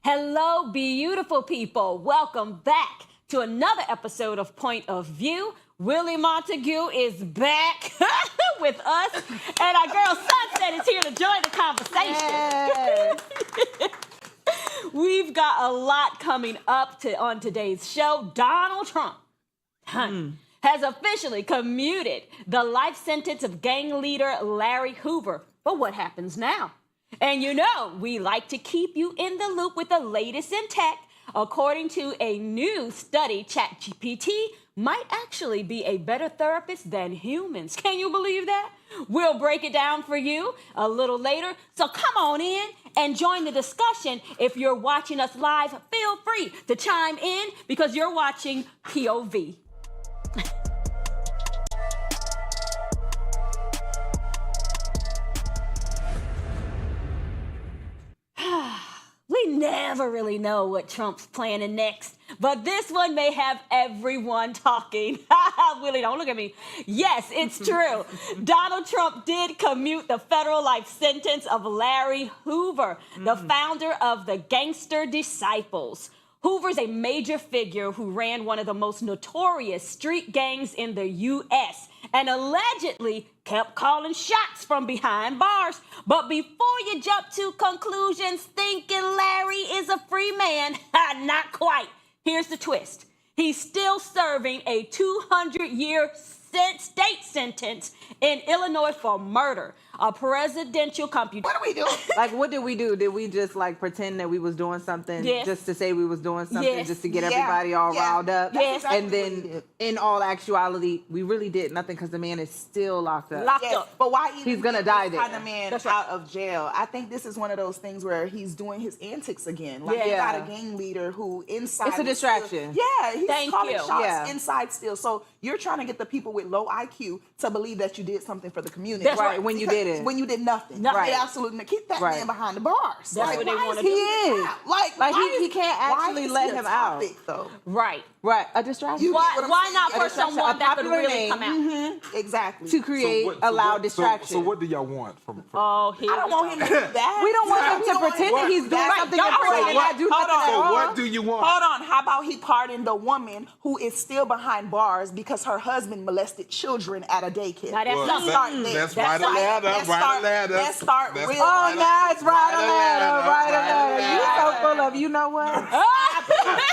Hello, beautiful people. Welcome back to another episode of Point of View. Willie Montague is back with us, and our girl Sunset is here to join the conversation. We've got a lot coming up on today's show. Donald Trump has officially commuted the life sentence of gang leader Larry Hoover. But what happens now? And you know, we like to keep you in the loop with the latest in tech. According to a new study, ChatGPT might actually be a better therapist than humans. Can you believe that? We'll break it down for you a little later. So come on in and join the discussion. If you're watching us live, feel free to chime in because you're watching POV. We never really know what Trump's planning next, but this one may have everyone talking. Willie, don't look at me. Yes, it's true. Donald Trump did commute the federal life sentence of Larry Hoover, the founder of the Gangster Disciples. Hoover's a major figure who ran one of the most notorious street gangs in the U.S. and allegedly kept calling shots from behind bars. But before you jump to conclusions thinking Larry is a free man, not quite. Here's the twist. He's still serving a 200-year state sentence in Illinois for murder. A presidential computation. What do we do? Like, what did we do? Did we just, like, pretend that we was doing something just to say we was doing something, just to get everybody all riled up? Yes. And then, in all actuality, we really did nothing because the man is still locked up. Locked up. But why even He's gonna die there. kind of man out of jail? I think this is one of those things where he's doing his antics again. Like, you got a gang leader who inside... It's a distraction. He's calling shots Yeah. inside still. So you're trying to get the people with low IQ to believe that you did something for the community. That's right, when you did it. When you did nothing. Right. They absolutely keep that man behind the bars. That's what they want to He do. is. Like he can't actually let him out. Though? Right. Right, a distraction. Why not for someone that could popular really name. come out? Exactly. To create a loud distraction. So what do y'all want from Oh, here I don't want him to do that. We don't want him to pretend that he's doing something important and not do nothing at all. What do you want? Hold on. How about he pardoned the woman who is still behind bars because her husband molested children at a daycare? Now that's something. Let's write a ladder. Let's start real. Oh, now it's write a ladder. You so full of, you know what?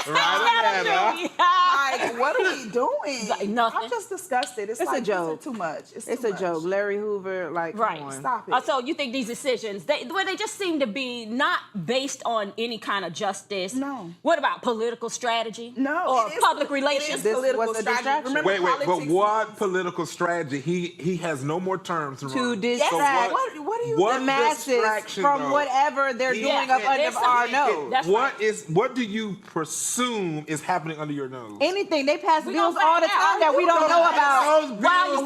Write a ladder. Like, what are we doing? Like nothing. I'm just disgusted. It's a like, joke. It's too much. It's too a much. joke. Larry Hoover, like, Right. come on. Stop it. So you think these decisions, they just seem to be not based on any kind of justice? No. What about political strategy? No. Or it is- public it relations? is This political was a strategy. distraction. Remember Wait, but politics what was- political strategy? He has no more terms To run. distract What do you What the masses distraction, from though? whatever they're He doing can't- up under our nose. That's What do you presume is happening under your nose? Anything. They pass We bills don't all the find time out. that we don't know about. Those bills,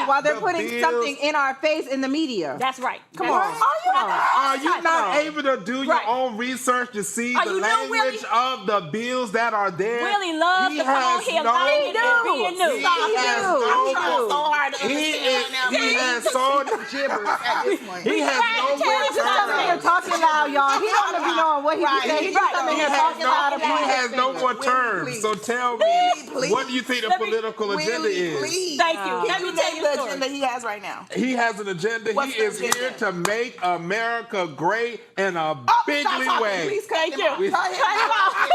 While they're putting something in our face in the media. That's right. Come on. Are you not Right. able to do your Right. own research to see Are the you new, language of the bills that are there? Willie loves to come on here lying and being new. He has I'm trying so no. hard to He understand is. now. He has so. gibberish at this point. He has no Tell more me He's coming here terms. talking loud, y'all. He don't be knowing what he be saying. He's just coming He here talking loud has about no, he has no more Willie, terms. please. So tell me, Please. what do you think the political agenda Willie, is? please. Thank you. Let Can me you tell name you the a story. agenda he has right now? He has an agenda. What's He the is agenda? here to make America great in a bigly Stop talking. way. Please cut Thank him you. off. We- Cut him Cut him off. off.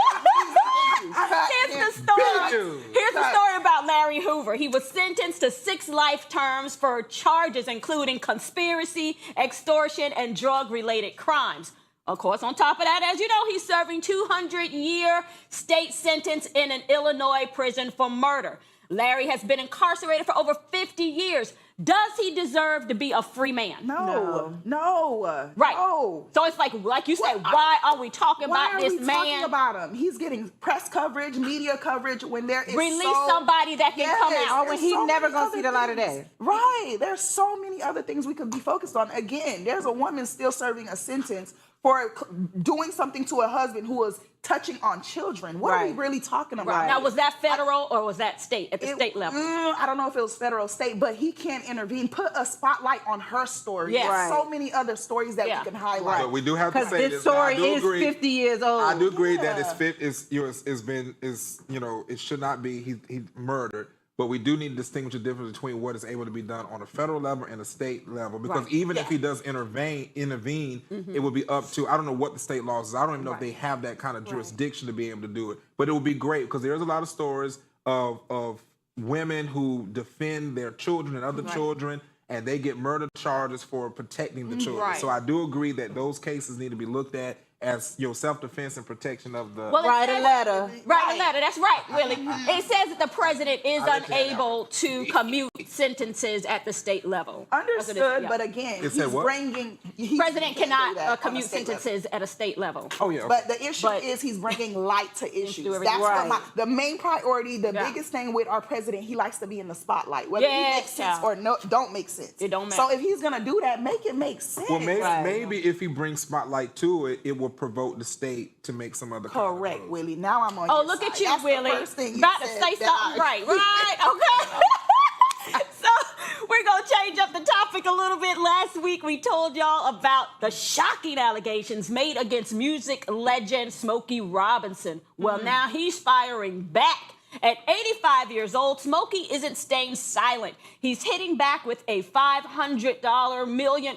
Here's the story. Here's the story about Larry Hoover. He was sentenced to 6 life terms for charges including conspiracy, extortion, and drug-related crimes. Of course, on top of that, as you know, he's serving 200-year state sentence in an Illinois prison for murder. Larry has been incarcerated for over 50 years. Does he deserve to be a free man? No. Right. No. So it's like you said, why are we talking Why about are this we man? talking about him? He's getting press coverage, media coverage when there is Release somebody that can come Yes, out. when there's he so never many gonna other see the light of things. day. Right. There's so many other things we could be focused on. Again, there's a woman still serving a sentence for doing something to a husband who was touching on children. What are we Right. really talking about? Right. Now, was that federal or was that state, at the state level? I don't know if it was federal or state, but he can't intervene, put a spotlight on her story. Yes. There's so many other stories that we can highlight. But we do have to Because say this story is 50 years old. I do agree that it should not be he murdered. But we do need to distinguish the difference between what is able to be done on a federal level and a state level. Because even if he does intervene, it would be up to, I don't know what the state laws is. I don't even know if they have that kind of jurisdiction to be able to do it. But it would be great because there's a lot of stories of women who defend their children and other children, and they get murder charges for protecting the children. Right. So I do agree that those cases need to be looked at as your self-defense and protection of the... Write a letter. Write a letter. That's right, Willie. It says that the president is unable to commute sentences at the state level. Understood, but again, president cannot commute sentences at a state level. Oh, yeah. But the issue is he's bringing light to issues. That's what the main priority, the biggest thing with our president, he likes to be in the spotlight. Whether he makes sense or don't make sense. It don't matter. So if he's going to do that, make it make sense. Well, maybe if he brings spotlight to it, it will provoke the state to make some other correct, kind of Willie. Now I'm on Oh, your look side. at you, That's Willie. The first thing you about to said say something right. Okay. So we're going to change up the topic a little bit. Last week, we told y'all about the shocking allegations made against music legend Smokey Robinson. Well, now he's firing back. At 85 years old, Smokey isn't staying silent. He's hitting back with a $500 million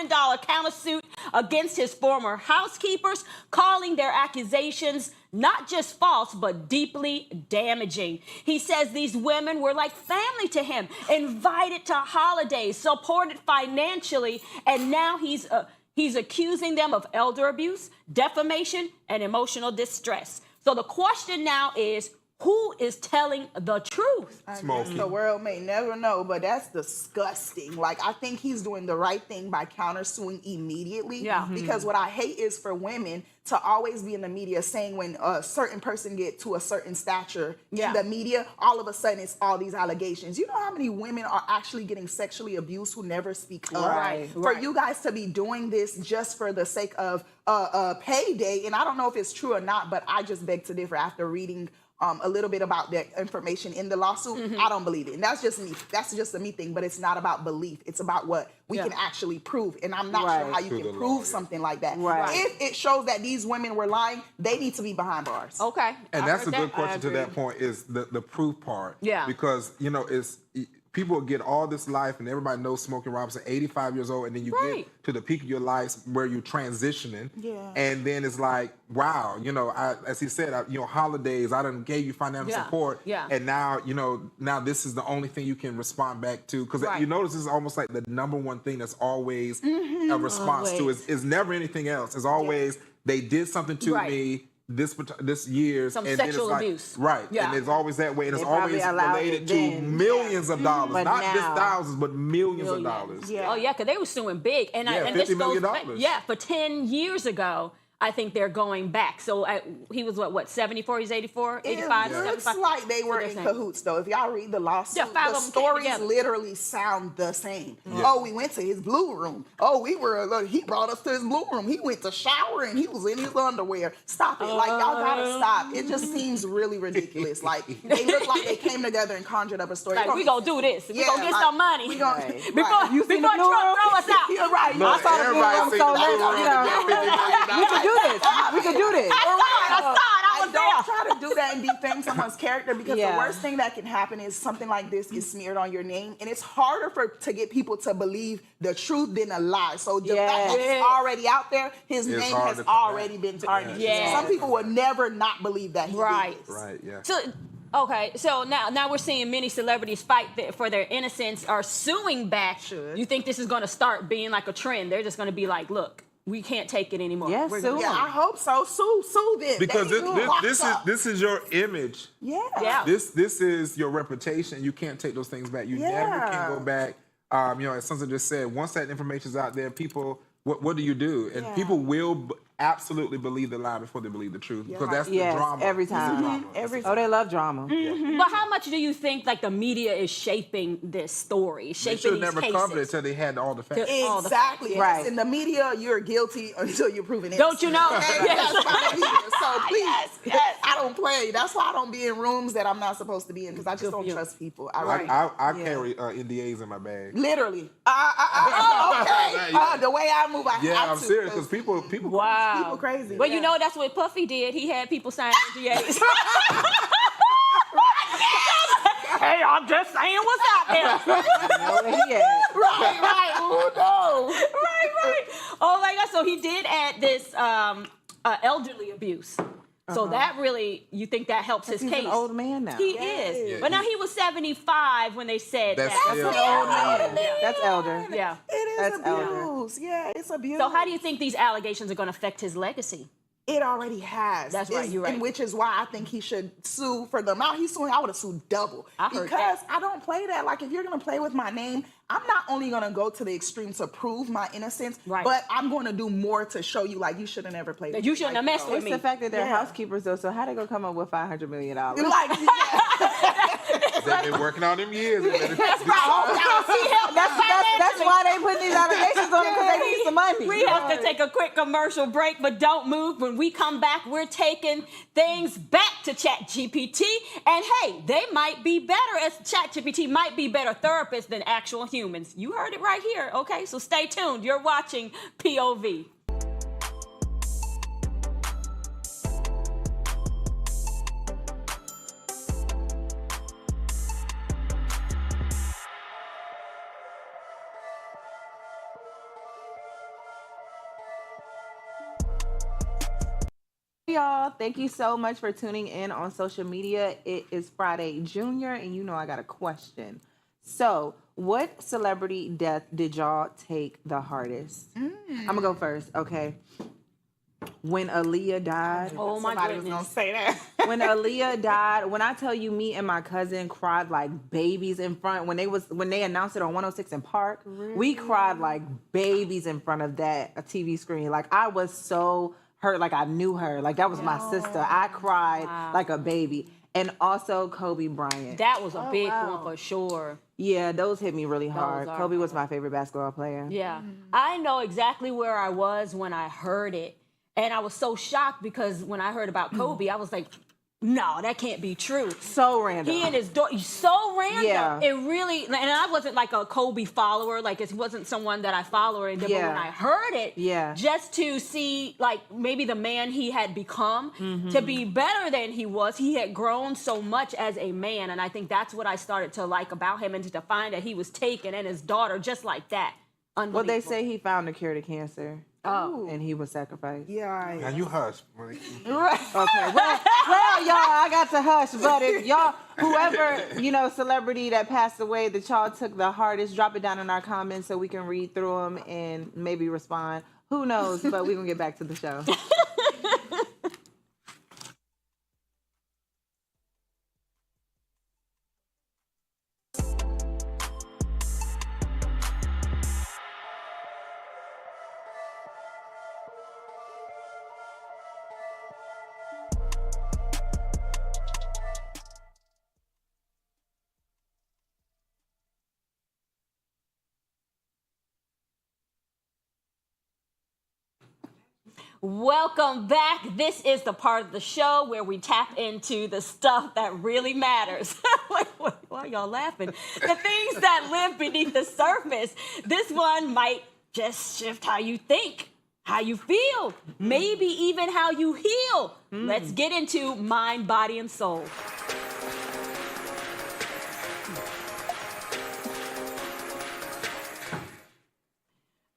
countersuit against his former housekeepers, calling their accusations not just false, but deeply damaging. He says these women were like family to him, invited to holidays, supported financially, and now he's accusing them of elder abuse, defamation, and emotional distress. So the question now is, who is telling the truth? Smokey. The world may never know, but that's disgusting. Like, I think he's doing the right thing by countersuing immediately. Yeah. Because what I hate is for women to always be in the media saying when a certain person get to a certain stature in the media, all of a sudden it's all these allegations. You know how many women are actually getting sexually abused who never speak up? Right. For you guys to be doing this just for the sake of payday, and I don't know if it's true or not, but I just beg to differ after reading a little bit about the information in the lawsuit. I don't believe it. And that's just me. That's just a me thing, but it's not about belief. It's about what we can actually prove. And I'm not sure how you can prove something like that. Right. If it shows that these women were lying, they need to be behind bars. Okay. And that's a good question to that point is the proof part. Yeah. Because, people get all this life and everybody knows Smokey Robinson, 85 years old, and then you get to the peak of your life where you're transitioning. Yeah. And then it's like, wow, as he said, holidays, I done gave you financial support. Yeah. And now, now this is the only thing you can respond back to. Because you notice this is almost like the number one thing that's always a response to is never anything else. It's always, they did something to me this year's some and sexual then it's abuse. Right. Yeah. And it's always that way. And it's They always probably allowed related it to then. millions of dollars. But Not now- just thousands, but millions of dollars. Yeah. Oh, yeah, because they were suing big. And Yeah, and $50 this million. goes, for 10 years ago, I think they're going back. So he was what 74? He's 84, 85, It looks 75. like they were in saying. cahoots, though. If y'all read the lawsuit, five the of them came stories together. literally sound the same. Yeah. Oh, we went to his blue room. Oh, he brought us to his blue room. He went to shower and he was in his underwear. Stop it. Like, y'all gotta stop. It just seems really ridiculous. Like, they look like they came together and conjured up a story. Like, we gonna do this. We gonna get some money. We gonna, Before You seen the Trump blue room? throw us out. You're right. I saw the blue Everybody room, seen so the blue room to get $50 million. we can do this. We can do this. I was Don't there. try to do that and defame someone's character because the Yeah. worst thing that can happen is something like this gets smeared on your name, and it's harder to get people to believe the truth than a lie. So the fact that it's already out there, his It's name hard has to come already back. been tarnished. Yeah. Some people would never not believe that he did this. Right, yeah. So, okay, so now we're seeing many celebrities fight for their innocence, are suing back. You think this is going to start being like a trend? They're just going to be like, look, we can't take it anymore. Yes, We're sue gonna- Yeah, I hope so. Sue them. Because They need to lock up. this is your image. Yeah. This is your reputation. You can't take those things back. You never can go back. As Sunset just said, once that information's out there, people, what do you do? And people will absolutely believe the lie before they believe the truth, because that's the drama. Every time. Every Oh, they love drama. But how much do you think like the media is shaping this story, They shaping should these have never cases? covered it until they had all the facts. All the Exactly. facts, Yes. right. In the media, you're guilty until you're proven innocent. Don't you know? Okay? Yes. That's by the media. So please, Yes. I don't play. That's why I don't be in rooms that I'm not supposed to be in, because I just don't trust people. I carry NDAs in my bag. Literally. Okay. The way I move, I have to. I'm serious, because people. Wow. People crazy. Well, you know that's what Puffy did. He had people sign NDAs. Hey, I'm just saying what's out there. Right. Oh no. Right. Oh my God. So he did add this elderly abuse. So that really, you think that helps his He's case? an old man now. He is. Yeah, But now he was 75 when they said That's that. still- An old man. That's elder. Yeah. It is That's abuse. Yeah, it's abuse. So how do you think these allegations are going to affect his legacy? It already has. That's right, you're right. And which is why I think he should sue for the amount he's suing. I would have sued double. I heard because that. I don't play that. Like, if you're going to play with my name, I'm not only going to go to the extreme to prove my innocence, Right. but I'm going to do more to show you, like, you should have never played That with you me. shouldn't Like, have messed no. with It's me. the fact that they're Yeah. housekeepers, though. So how they gonna come up with $500 million? Like, yeah. They've been working on them years. That's right. That's why they put these allegations on them, because they need some money. We have to take a quick commercial break, but don't move. When we come back, we're taking things back to ChatGPT. And hey, they might be better, as ChatGPT might be better therapists than actual humans. You heard it right here, okay? So stay tuned. You're watching POV. Y'all, thank you so much for tuning in on social media. It is Friday Junior, and you know I got a question. So, what celebrity death did y'all take the hardest? I'm gonna go first, okay? When Aaliyah died. Oh my Somebody was goodness. going to say that. When Aaliyah died, when I tell you, me and my cousin cried like babies in front when they announced it on 106 in Park. We cried like babies in front of that TV screen. Like, I was so hurt, like I knew her. Like, that was my sister. I cried like a baby. And also Kobe Bryant. That was a big wow. one for sure. Yeah, those hit me really hard. are Kobe was my favorite basketball player. Yeah. I know exactly where I was when I heard it. And I was so shocked because when I heard about Kobe, I was like, no, that can't be true. So random. He and his daughter, so random. Yeah. It really, and I wasn't like a Kobe follower, like it wasn't someone that I follow. And then, but when I heard it, just to see like maybe the man he had become to be better than he was, he had grown so much as a man. And I think that's what I started to like about him, and to find that he was taken and his daughter just like that. Well, they say he found a cure to cancer. Oh. And he was sacrificed. Yeah. Now you hush. Okay. Well, y'all, I got to hush. But if y'all, whoever, celebrity that passed away that y'all took the hardest, drop it down in our comments so we can read through them and maybe respond. Who knows? But we're going to get back to the show. Welcome back. This is the part of the show where we tap into the stuff that really matters. Why are y'all laughing? The things that live beneath the surface. This one might just shift how you think, how you feel, maybe even how you heal. Let's get into mind, body, and soul.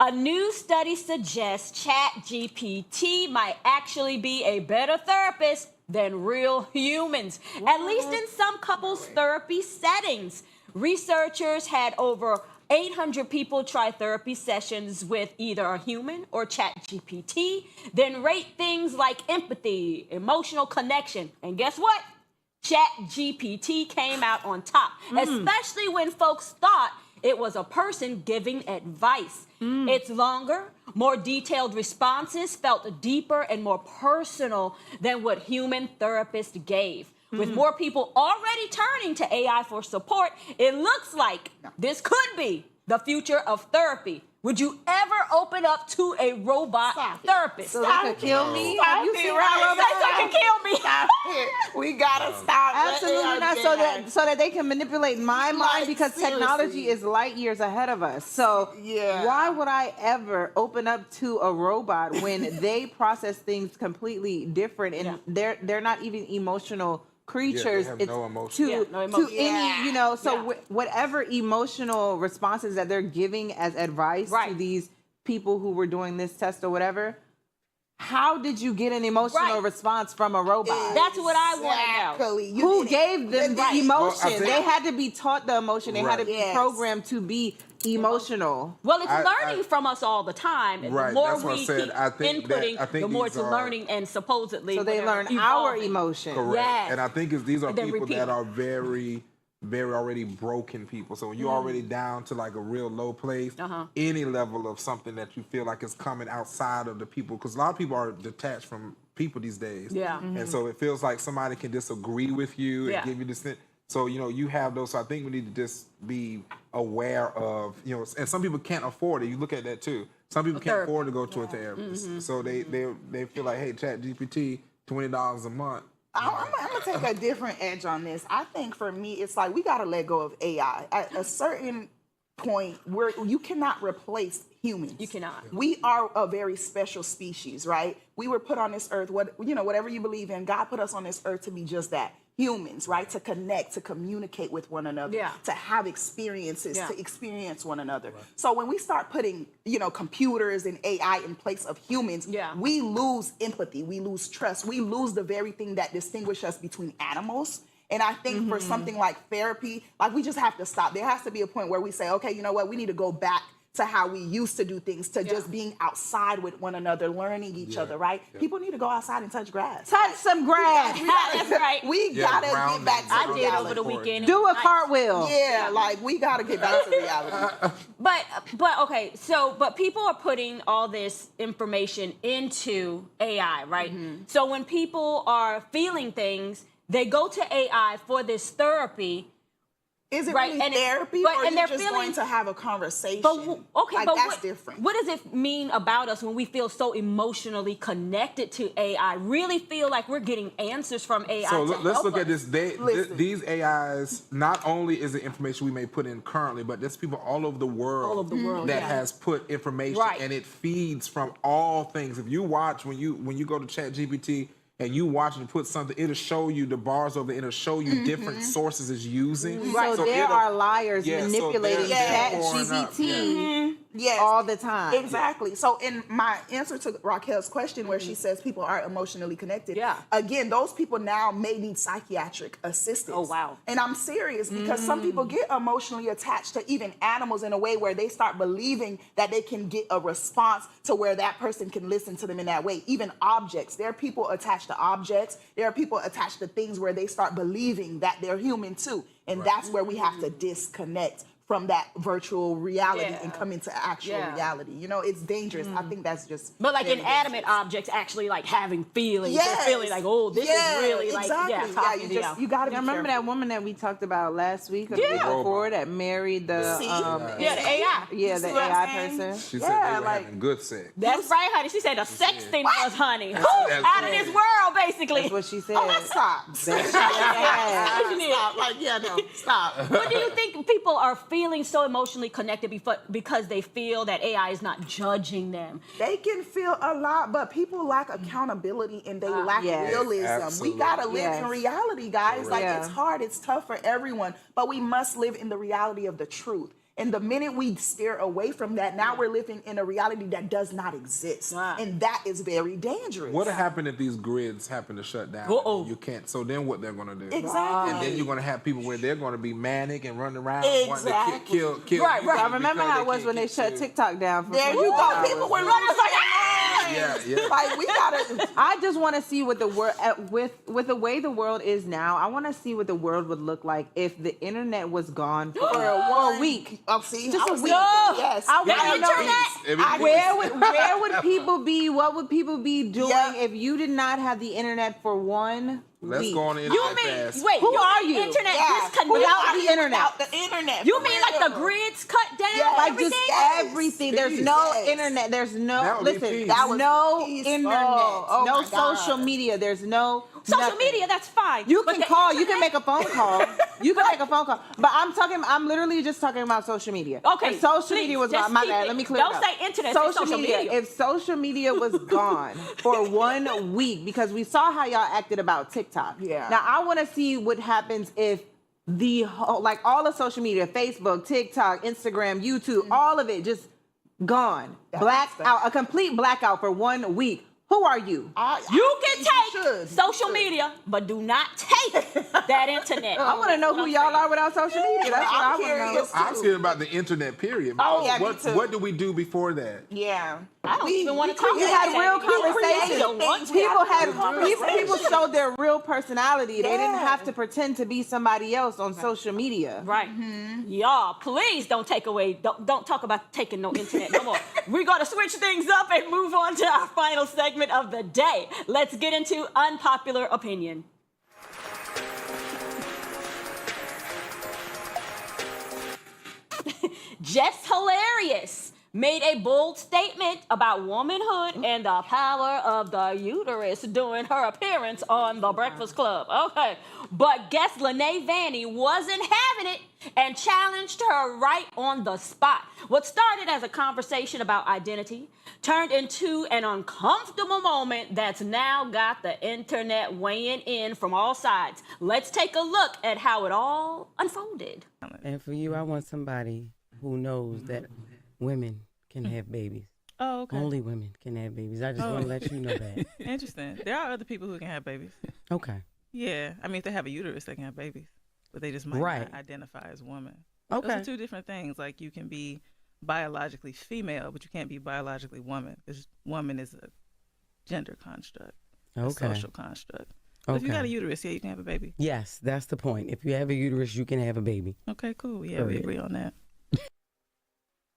A new study suggests ChatGPT might actually be a better therapist than real humans, at least in some couples' therapy settings. Researchers had over 800 people try therapy sessions with either a human or ChatGPT, then rate things like empathy, emotional connection, and guess what? ChatGPT came out on top, especially when folks thought it was a person giving advice. It's longer, More detailed responses felt deeper and more personal than what human therapists gave. With more people already turning to AI for support, it looks like this could be the future of therapy. Would you ever open up to a robot therapist? So they could kill me? Stop Have you it, seen right? how robots They can kill me. Stop it. We gotta stop. Absolutely not. So that they can manipulate my mind, because seriously. technology is light years ahead of us. So why would I ever open up to a robot when they process things completely different, and they're not even emotional creatures? they have It's no emotion. No emotion. to any, so whatever emotional responses that they're giving as advice to these people who were doing this test or whatever, how did you get an emotional response from a robot? That's what I want to know. Exactly. Who gave them the emotion? Well, I think- They had to be taught the emotion. They had to be programmed to be emotional. Well, it's learning from us all the time. And Right, the more that's what I we said. keep I think inputting, the more these it's are- learning and supposedly So they learn whatever, our evolving. emotion. Correct. Yes. And I think these are And then people repeat. that are very, very already broken people. So when you're already down to like a real low place, any level of something that you feel like is coming outside of the people, because a lot of people are detached from people these days. Yeah. And so it feels like somebody can disagree with you and give you this. So, you have those. So I think we need to just be aware of, and some people can't afford it. You look at that too. Some people can't afford to go to a therapist. So they feel like, hey, ChatGPT, $20 a month. I'm gonna take a different edge on this. I think for me, it's like we gotta let go of AI. At a certain point where you cannot replace humans. You cannot. We are a very special species, right? We were put on this earth, whatever you believe in, God put us on this earth to be just that. Humans, right? To connect, to communicate with one another, to have experiences, to experience one another. Right. So when we start putting, computers and AI in place of humans, we lose empathy, we lose trust, we lose the very thing that distinguishes us between animals. And I think for something like therapy, like we just have to stop. There has to be a point where we say, okay, you know what? We need to go back to how we used to do things, to just being outside with one another, learning each other, right? People need to go outside and touch grass. Touch some grass. That's right. We gotta get back to I did reality. over the weekend. Do a cartwheel. Yeah, like we gotta get back to reality. But okay, but people are putting all this information into AI, right? So when people are feeling things, they go to AI for this therapy. Is it right, really and therapy, but, or and you're they're just feeling, going to have a conversation? But okay, like, but that's different. What does it mean about us when we feel so emotionally connected to AI? Really feel like we're getting answers from AI. So to let's help look us. at this. These AIs, not only is it information we may put in currently, but there's people all over the world, that has put information, and it feeds from all things. If you watch, when you go to ChatGPT, and you watch and put something, it'll show you the bars over, it'll show you different sources it's using. Right. So there are liars manipulating they're pouring up. ChatGPT Yes, all the time. Exactly. So in my answer to Raquel's question, where she says people are emotionally connected, again, those people now may need psychiatric assistance. Oh, wow. And I'm serious, because some people get emotionally attached to even animals in a way where they start believing that they can get a response to where that person can listen to them in that way. Even objects. There are people attached to objects. There are people attached to things where they start believing that they're human too. And that's where we have to disconnect from that virtual reality and come into actual reality. It's dangerous. I think that's just But like very inanimate dangerous. objects actually like having feelings. Yes. They're feeling like, oh, this is really like, exactly. talking to you. You gotta be Remember careful. that woman that we talked about last week or the week before that married the the AI. the see what I'm AI saying? person? She said they were having good sex. That's right, honey. She said the sexting was, honey. That's Out of right. this world, basically. That's what she said. Oh, let's stop. Stop. Like, stop. What do you think people are feeling so emotionally connected because they feel that AI is not judging them? They can feel a lot, but people lack accountability and they lack realism. Absolutely. We gotta live in Yes. reality, guys. Like, Yeah. it's hard, it's tough for everyone, but we must live in the reality of the truth. And the minute we steer away from that, now we're living in a reality that does not exist. Wow. And that is very dangerous. What happened if these grids happen to shut down? Uh-oh. You can't. So then what they're going to do? Exactly. And then you're going to have people where they're going to be manic and running around wanting to Exactly. kill Right, you right. I remember because how it was can't when they get shut to- TikTok down for There 24 you go. hours. People were running like, Yeah, Yeah. Like we gotta. I just want to see what the world with the way the world is now. I want to see what the world would look like if the internet was gone for a week. Oh, see, Just I a was week. thinking, yes. I The want to know internet. where would people be? What would people be doing Yeah. if you did not have the internet for 1 Let's week? go on the You internet mean fast. wait? Who you are mean you? Internet Yeah. disconnect. Without the internet. Without the internet. You for mean like the real. grids cut down? Yeah, Like everything? just Yes. everything. There's Peace. no Yes. internet. There's That no would be listen. peace. There's That was no peaceful. internet. Oh, no my God. social media. There's no Social nothing. media, that's fine. You But can the call. You internet- can make a phone call. You can make a phone call. But I'm literally just talking about social media. Okay, If social please, media was just gone. My keep bad. it. Let me clear Don't it up. say internet, say social media. If social media was gone for 1 week, because we saw how y'all acted about TikTok. Yeah. Now I want to see what happens if the whole, like all of social media, Facebook, TikTok, Instagram, YouTube, all of it just gone. Black out, a complete blackout for 1 week. Who are you? You can think take should. social You should. media, but do not take that internet. I want to know who y'all are without social media. That's what I I'm want to know. curious. I'm scared about the internet, period. Oh, yeah, me what, too. what do we do before that? Yeah. I don't even want to talk We about had that. real You created conversations. one. People had conversations. people showed their real personality. They didn't Yeah. have to pretend to be somebody else on social media. Right. Y'all, please don't take away, don't talk about taking no internet no more. We're going to switch things up and move on to our final segment of the day. Let's get into unpopular opinion. Just Hilarious made a bold statement about womanhood and the power of the uterus during her appearance on The Breakfast Club. Okay. But guest Lene Vanny wasn't having it and challenged her right on the spot. What started as a conversation about identity turned into an uncomfortable moment that's now got the internet weighing in from all sides. Let's take a look at how it all unfolded. And for you, I want somebody who knows that women can have babies. Oh, okay. Only women can have babies. I just want to let you know that. Interesting. There are other people who can have babies. Okay. Yeah. I mean, if they have a uterus, they can have babies. But they just might Right. not identify as woman. Those Okay. are two different things. Like, you can be biologically female, but you can't be biologically woman. Because woman is a gender construct, a Okay. social construct. But if you got a Okay. uterus, yeah, you can have a baby. Yes, that's the point. If you have a uterus, you can have a baby. Okay, cool. Yeah, we Period. agree on that.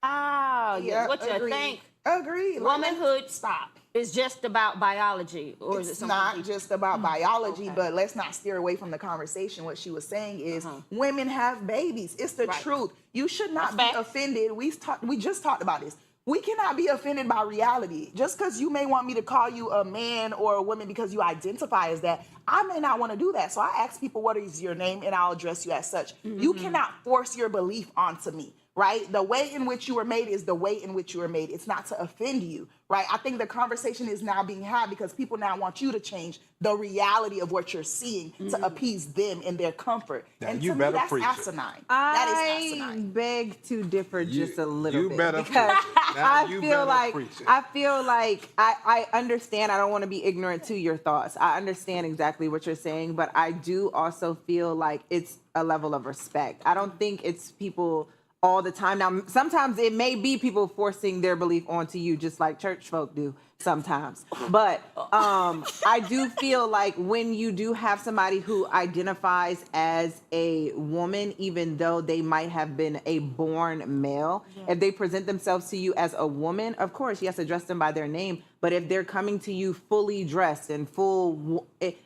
Oh, Yeah, what you agreed. think? Agreed. Like, Womanhood stop. is just about biology, or is it It's something not deeper? just about biology, Okay. but let's not steer away from the conversation. What she was saying is Uh-huh. women have babies. It's the Right. truth. You should not That's be facts. offended. We just talked about this. We cannot be offended by reality. Just because you may want me to call you a man or a woman because you identify as that, I may not want to do that. So I ask people, what is your name? And I'll address you as such. You cannot force your belief onto me, right? The way in which you were made is the way in which you were made. It's not to offend you, right? I think the conversation is now being had because people now want you to change the reality of what you're seeing to appease them in their comfort. Now, and you to me, better that's preach it. asinine. That is I asinine. beg to differ just a little you bit better because preach. Now, I you feel better like preach it. I understand. I don't want to be ignorant to your thoughts. I understand exactly what you're saying, but I do also feel like it's a level of respect. I don't think it's people all the time. Now, sometimes it may be people forcing their belief onto you, just like church folk do sometimes. But I do feel like when you do have somebody who identifies as a woman, even though they might have been a born male, if they present themselves to you as a woman, of course, yes, address them by their name. But if they're coming to you fully dressed and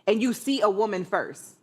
and you see a woman first,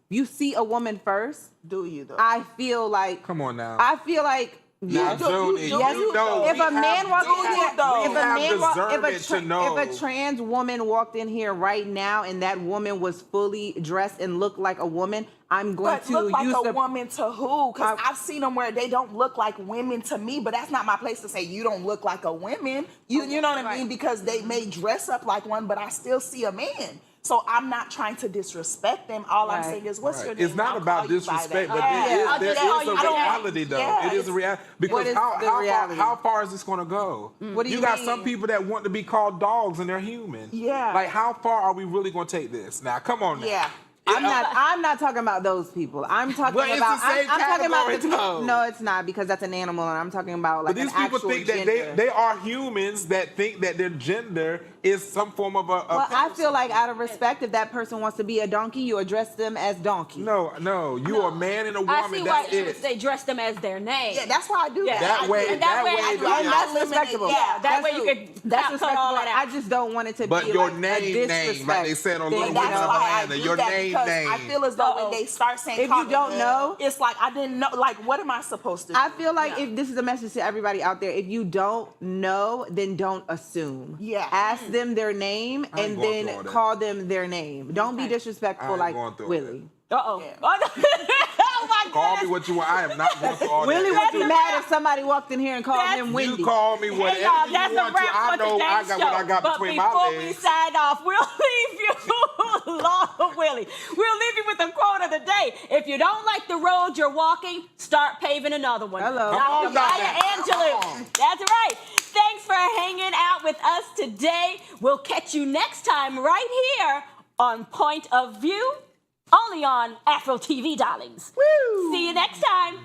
do you though? I feel like. Come on now. I feel like. Now, Jody, you know, if a man walked in here, if if a trans woman walked in here right now and that woman was fully dressed and looked like a woman, I'm going But to look like use a woman to who? Because I've seen them where they don't look like women to me, but that's not my place to say you don't look like a woman. You know what I mean? Because they may dress up like one, but I still see a man. So I'm not trying to disrespect them. All I'm saying is, what's your name? It's not I'll about call you by disrespect, that. but there is I a don't- reality, though. Yeah, It is a reality. Because is the reality? how far is this going to go? What do you got mean? some people that want to be called dogs and they're human. Yeah. Like, how far are we really going to take this? Now, come on now. Yeah. I'm not talking about those people. I'm talking Well, it's about. the same I'm talking about category, though. No, it's not, because that's an animal, and I'm talking about like But these an people actual think that gender. they are humans that think that their gender is some form of a. Well, I feel like out of respect, if that person wants to be a donkey, you address them as donkey. No, you are a man and a woman. I see why That's it. they dress them as their name. Yeah, that's why I do Yeah. that. That way, And that way I I do do- not And that's eliminate- respectable. Yeah, that way you could That's cut respectable. all that out. I just don't want it to But be your like a name, disrespect like they said on thing, Little And you that's Women know? of why I Miranda, do your that, name, because name. I feel as though when they start saying If you don't know- it's like I didn't know. Like, what am I supposed to do? I feel like Yeah. if this is a message to everybody out there, if you don't know, then don't assume. Yeah. Ask them their name I ain't and going through all then that. call them their name. Don't be I disrespectful ain't like going through all Willie. Uh-oh. Yeah. Oh my Call me goodness. what you want. I am not going through all Willie that. would be mad if somebody walked in here and called him Wendy. You call me whatever Hey, y'all, you that's a want to. wrap I for know I today's got show. what I got But between before my we legs. sign off, we'll leave you, Lord Willie. We'll leave you with the quote of the day. If you don't like the road you're walking, start paving another one. Hello. Come on, Dr. Maya Dr. Angelou. Come on. That's right. Thanks for hanging out with us today. We'll catch you next time right here on Point of View, only on Afro TV, darlings. Woo! See you next time.